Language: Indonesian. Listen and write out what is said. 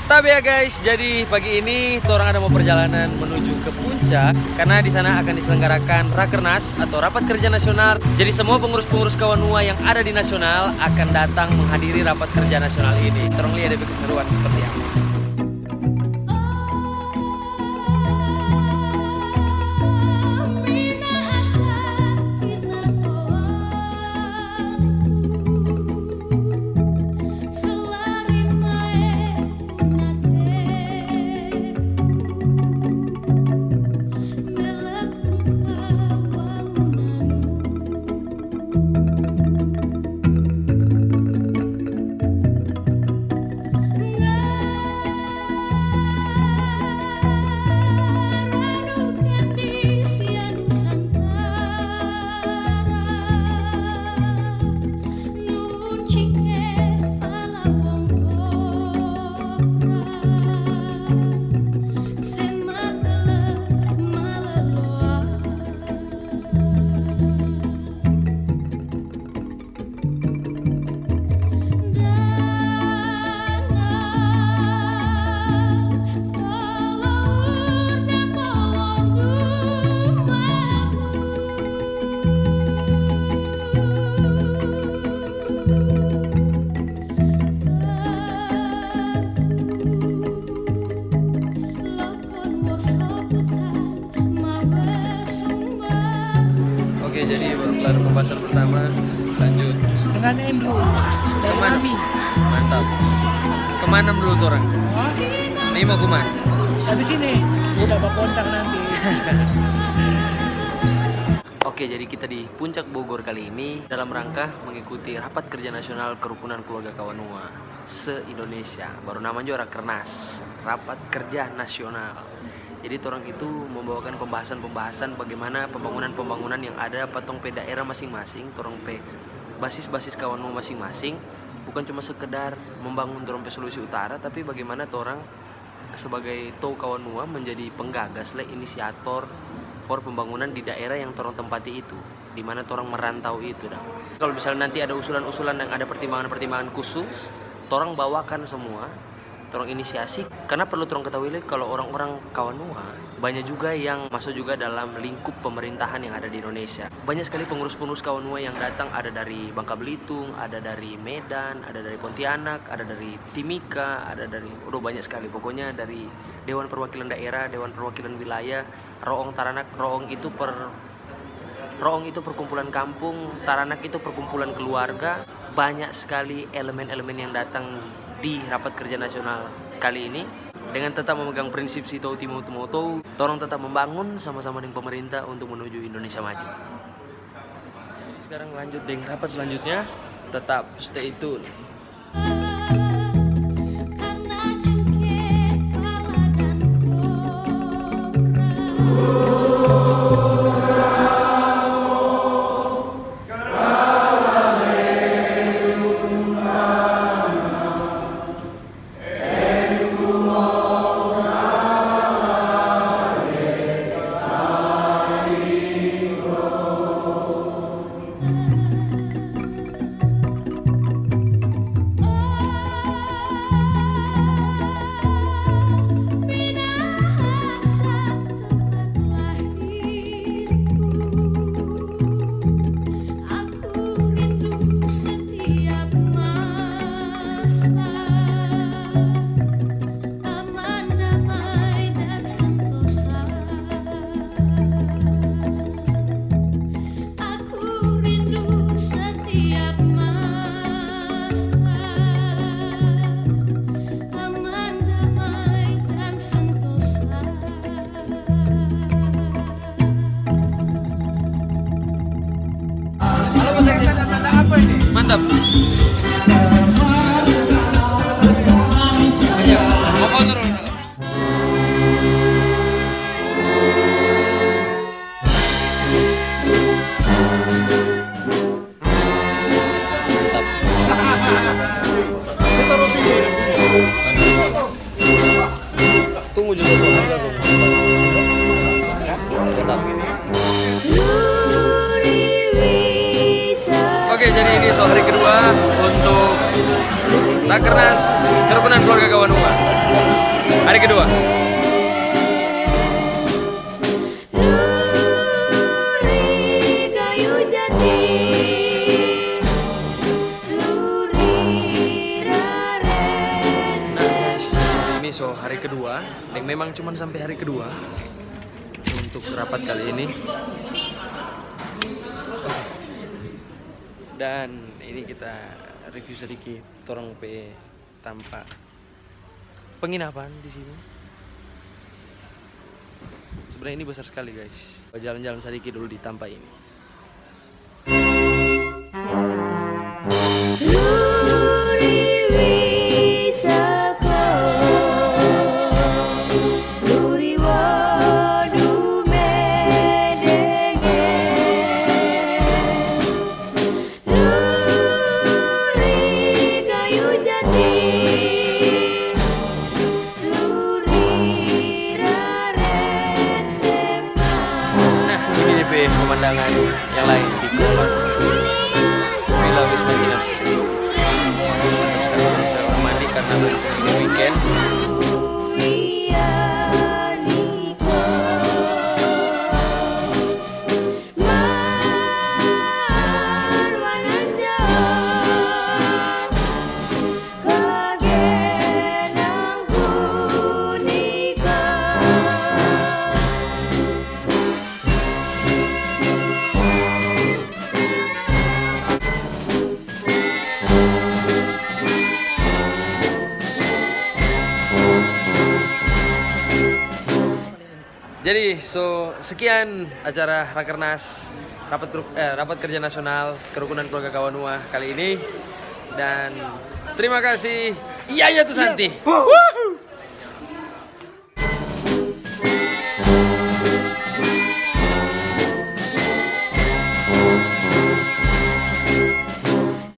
Tapi ya guys, jadi pagi ini orang ada mau perjalanan menuju ke puncak karena di sana akan diselenggarakan Rakernas atau Rapat Kerja Nasional. Jadi semua pengurus-pengurus Kawanua yang ada di nasional akan datang menghadiri Rapat Kerja Nasional ini. Terong lihat ada keseruan seperti apa. Oke, jadi baru kelar pembahasan pertama, lanjut dengan Andrew dari kemana? kami. Mantap. Kemana dulu tuh orang? Oh, Ini mau kemana? habis ini udah bawa kontak nanti. Oke, jadi kita di Puncak Bogor kali ini dalam rangka mengikuti Rapat Kerja Nasional Kerukunan Keluarga Kawanua se-Indonesia. Baru namanya Rakernas, Rapat Kerja Nasional. Jadi orang itu membawakan pembahasan-pembahasan bagaimana pembangunan-pembangunan yang ada patong pe daerah masing-masing, torong pe basis-basis Kawanua masing-masing. Bukan cuma sekedar membangun torong pe Sulawesi Utara, tapi bagaimana orang sebagai Tou Kawanua menjadi penggagas, inisiator for pembangunan di daerah yang torong tempati itu, di mana orang merantau itu. Kalau misalnya nanti ada usulan-usulan yang ada pertimbangan-pertimbangan khusus, orang bawakan semua. Torong inisiasi, karena perlu torong ketahui kalau orang-orang Kawanua banyak juga yang masuk juga dalam lingkup pemerintahan yang ada di Indonesia. Banyak sekali pengurus-pengurus Kawanua yang datang, ada dari Bangka Belitung, ada dari Medan, ada dari Pontianak, ada dari Timika, ada dari banyak sekali. Pokoknya dari Dewan Perwakilan Daerah, Dewan Perwakilan Wilayah, Roong Taranak. Roong itu perkumpulan kampung, Taranak itu perkumpulan keluarga. Banyak sekali elemen-elemen yang datang di Rapat Kerja Nasional kali ini dengan tetap memegang prinsip si Tou Timo Tou, orang tetap membangun sama-sama dengan pemerintah untuk menuju Indonesia maju. Sekarang lanjut dengan rapat selanjutnya, tetap stay tune. Mantap. Ayo, mau turun. Tunggu juga tuh harga tuh. Tetap. Oke, jadi ini hari kedua untuk Rakernas Kerukunan Keluarga Kawanua. Hari kedua. Ini so hari kedua, yang memang cuma sampai hari kedua untuk rapat kali ini. Dan ini kita review sedikit torong pe tampak penginapan di sini. Sebenarnya ini besar sekali guys. Jalan-jalan sedikit dulu di tampak ini. Pemandangan yang lain di tempat Villa Wisma Dinasti. Sekarang saya mandi karena weekend. Jadi, sekian acara Rakernas rapat kerja nasional Kerukunan Keluarga Kawanua kali ini, dan terima kasih. Iya tuh Santi.